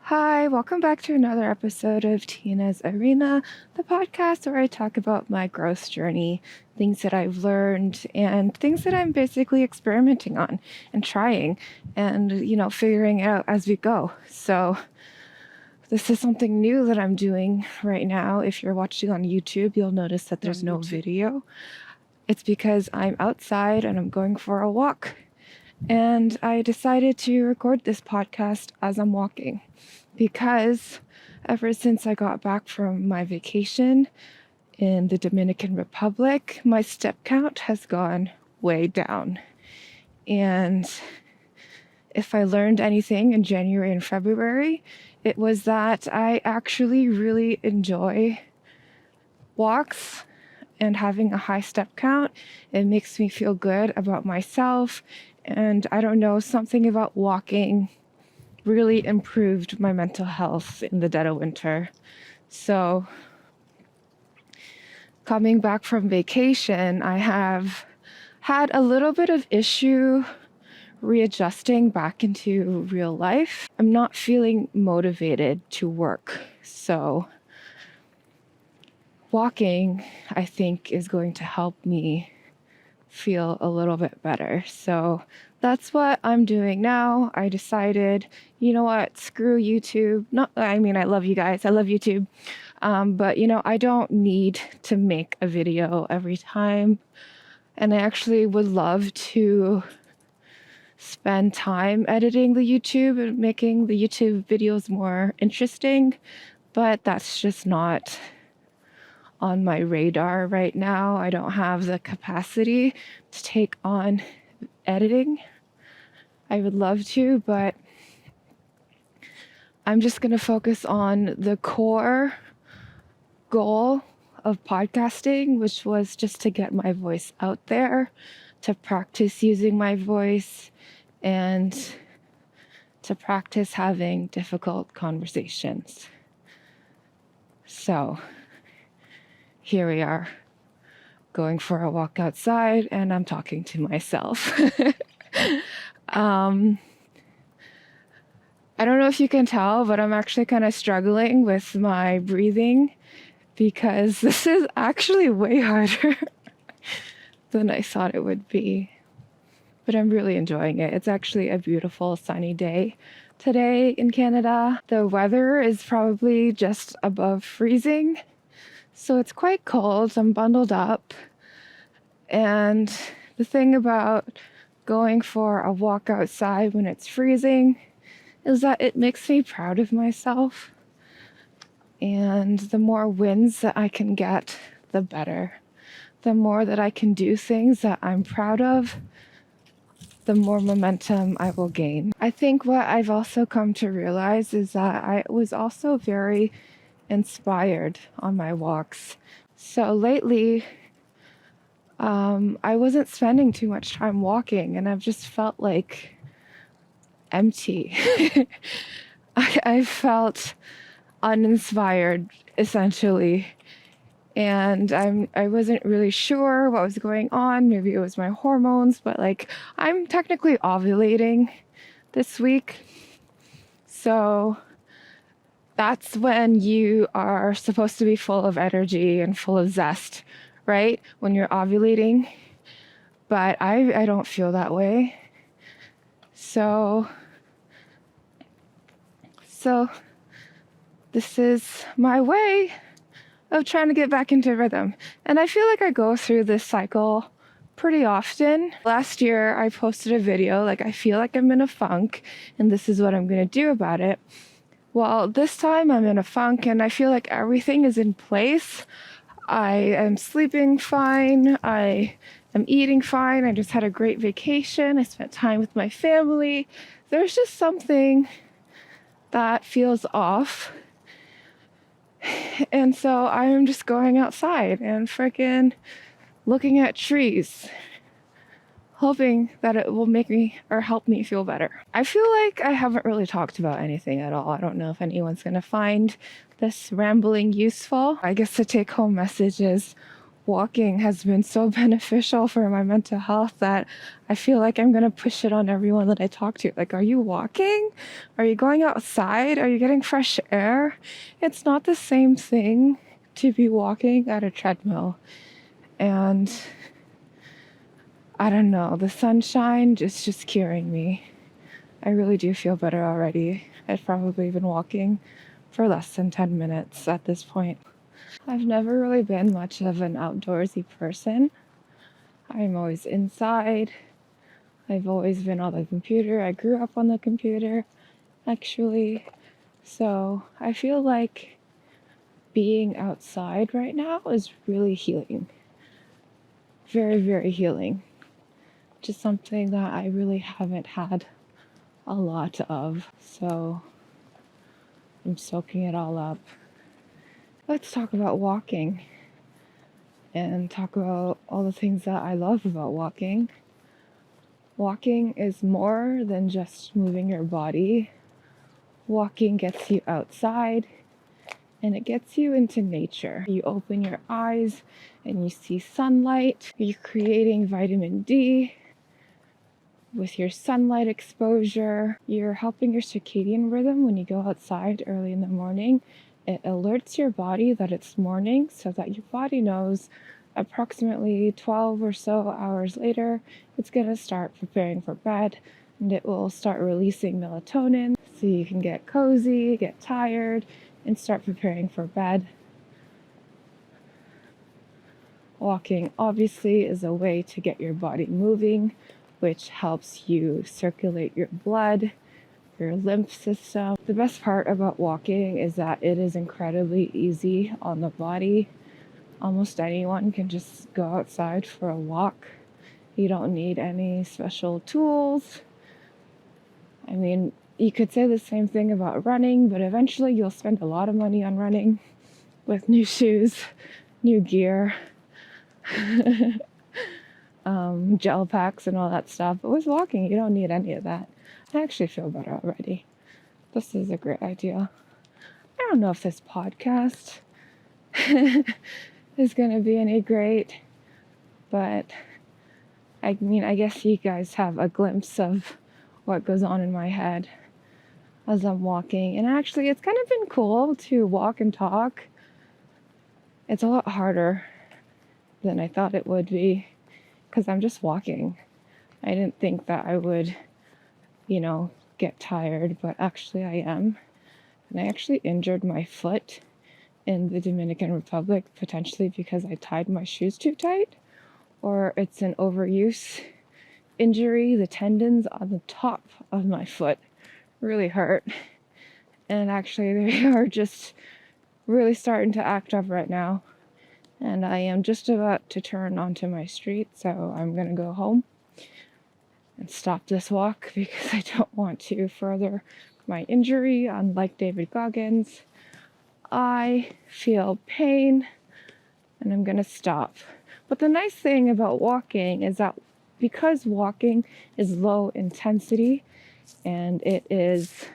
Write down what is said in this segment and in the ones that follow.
Hi, welcome back to another episode of Tina's Arena, the podcast where I talk about my growth journey, things that I've learned, and things that I'm basically experimenting on and trying and, figuring out as we go. So this is something new that I'm doing right now. If you're watching on YouTube, you'll notice that there's no video. It's because I'm outside and I'm going for a walk. And I decided to record this podcast as I'm walking because ever since I got back from my vacation in the Dominican Republic, my step count has gone way down. And if I learned anything in January and February, it was that I actually really enjoy walks and having a high step count. It makes me feel good about myself. And I don't know, something about walking really improved my mental health in the dead of winter. So coming back from vacation, I have had a little bit of issue readjusting back into real life. I'm not feeling motivated to work. So walking, I think, is going to help me feel a little bit better. So that's what I'm doing now. I decided, you know what, screw YouTube. I love you guys. I love YouTube. But, I don't need to make a video every time. And I actually would love to spend time editing the YouTube and making the YouTube videos more interesting. But that's just not on my radar right now. I don't have the capacity to take on editing. I would love to, but I'm just going to focus on the core goal of podcasting, which was just to get my voice out there, to practice using my voice, and to practice having difficult conversations. So here we are, going for a walk outside, and I'm talking to myself. I don't know if you can tell, but I'm actually kind of struggling with my breathing because this is actually way harder than I thought it would be. But I'm really enjoying it. It's actually a beautiful sunny day today in Canada. The weather is probably just above freezing. So it's quite cold. I'm bundled up. And the thing about going for a walk outside when it's freezing is that it makes me proud of myself. And the more wins that I can get, the better. The more that I can do things that I'm proud of, the more momentum I will gain. I think what I've also come to realize is that I was also very inspired on my walks. So lately, I wasn't spending too much time walking, and I've just felt like empty. I felt uninspired, essentially. And I wasn't really sure what was going on. Maybe it was my hormones, but I'm technically ovulating this week. So that's when you are supposed to be full of energy and full of zest, right? When you're ovulating. But I don't feel that way. So this is my way of trying to get back into rhythm. And I feel like I go through this cycle pretty often. Last year, I posted a video, I feel like I'm in a funk, and this is what I'm going to do about it. Well, this time I'm in a funk, and I feel like everything is in place. I am sleeping fine. I am eating fine. I just had a great vacation. I spent time with my family. There's just something that feels off. And so I'm just going outside and freaking looking at trees, hoping that it will make me or help me feel better. I feel like I haven't really talked about anything at all. I don't know if anyone's going to find this rambling useful. I guess the take-home message is walking has been so beneficial for my mental health that I feel like I'm going to push it on everyone that I talk to. Like, are you walking? Are you going outside? Are you getting fresh air? It's not the same thing to be walking at a treadmill. And I don't know, the sunshine is just curing me. I really do feel better already. I've probably been walking for less than 10 minutes at this point. I've never really been much of an outdoorsy person. I'm always inside. I've always been on the computer. I grew up on the computer, actually. So I feel like being outside right now is really healing. Very, very healing. Just something that I really haven't had a lot of. So I'm soaking it all up. Let's talk about walking and talk about all the things that I love about walking. Walking is more than just moving your body. Walking gets you outside and it gets you into nature. You open your eyes and you see sunlight. You're creating vitamin D with your sunlight exposure. You're helping your circadian rhythm when you go outside early in the morning. It alerts your body that it's morning so that your body knows approximately 12 or so hours later, it's going to start preparing for bed, and it will start releasing melatonin so you can get cozy, get tired, and start preparing for bed. Walking obviously is a way to get your body moving, which helps you circulate your blood, your lymph system. The best part about walking is that it is incredibly easy on the body. Almost anyone can just go outside for a walk. You don't need any special tools. I mean, you could say the same thing about running, but eventually you'll spend a lot of money on running with new shoes, new gear, gel packs and all that stuff. But with walking, you don't need any of that. I actually feel better already. This is a great idea. I don't know if this podcast is going to be any great, but I mean, I guess you guys have a glimpse of what goes on in my head as I'm walking. And actually, it's kind of been cool to walk and talk. It's a lot harder than I thought it would be because I'm just walking. I didn't think that I would, get tired, but actually I am. And I actually injured my foot in the Dominican Republic, potentially because I tied my shoes too tight, or it's an overuse injury. The tendons on the top of my foot really hurt. And actually they are just really starting to act up right now. And I am just about to turn onto my street, so I'm going to go home and stop this walk because I don't want to further my injury. Unlike David Goggins, I feel pain and I'm going to stop. But the nice thing about walking is that because walking is low intensity and it is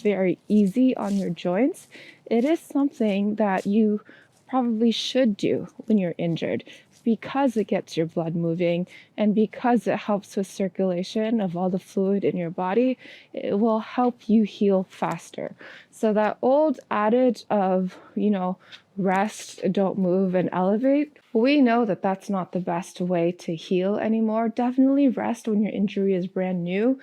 very easy on your joints, it is something that you probably should do when you're injured because it gets your blood moving and because it helps with circulation of all the fluid in your body. It will help you heal faster. So that old adage of, rest, don't move, and elevate, we know that that's not the best way to heal anymore. Definitely rest when your injury is brand new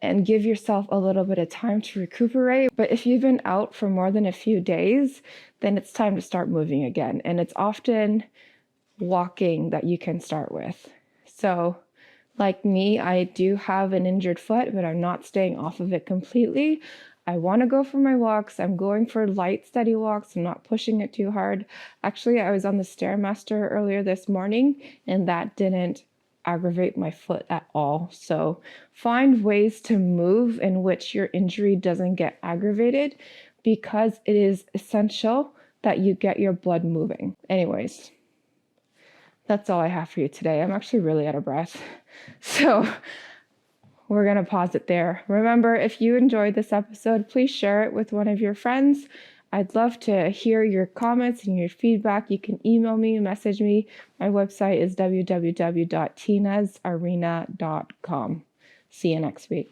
and give yourself a little bit of time to recuperate. But if you've been out for more than a few days, then it's time to start moving again. And it's often walking that you can start with. So like me, I do have an injured foot, but I'm not staying off of it completely. I want to go for my walks. I'm going for light, steady walks. I'm not pushing it too hard. Actually, I was on the Stairmaster earlier this morning, and that didn't aggravate my foot at all. So find ways to move in which your injury doesn't get aggravated because it is essential that you get your blood moving. Anyways, that's all I have for you today. I'm actually really out of breath. So we're going to pause it there. Remember, if you enjoyed this episode, please share it with one of your friends. I'd love to hear your comments and your feedback. You can email me, message me. My website is www.tinasarena.com. See you next week.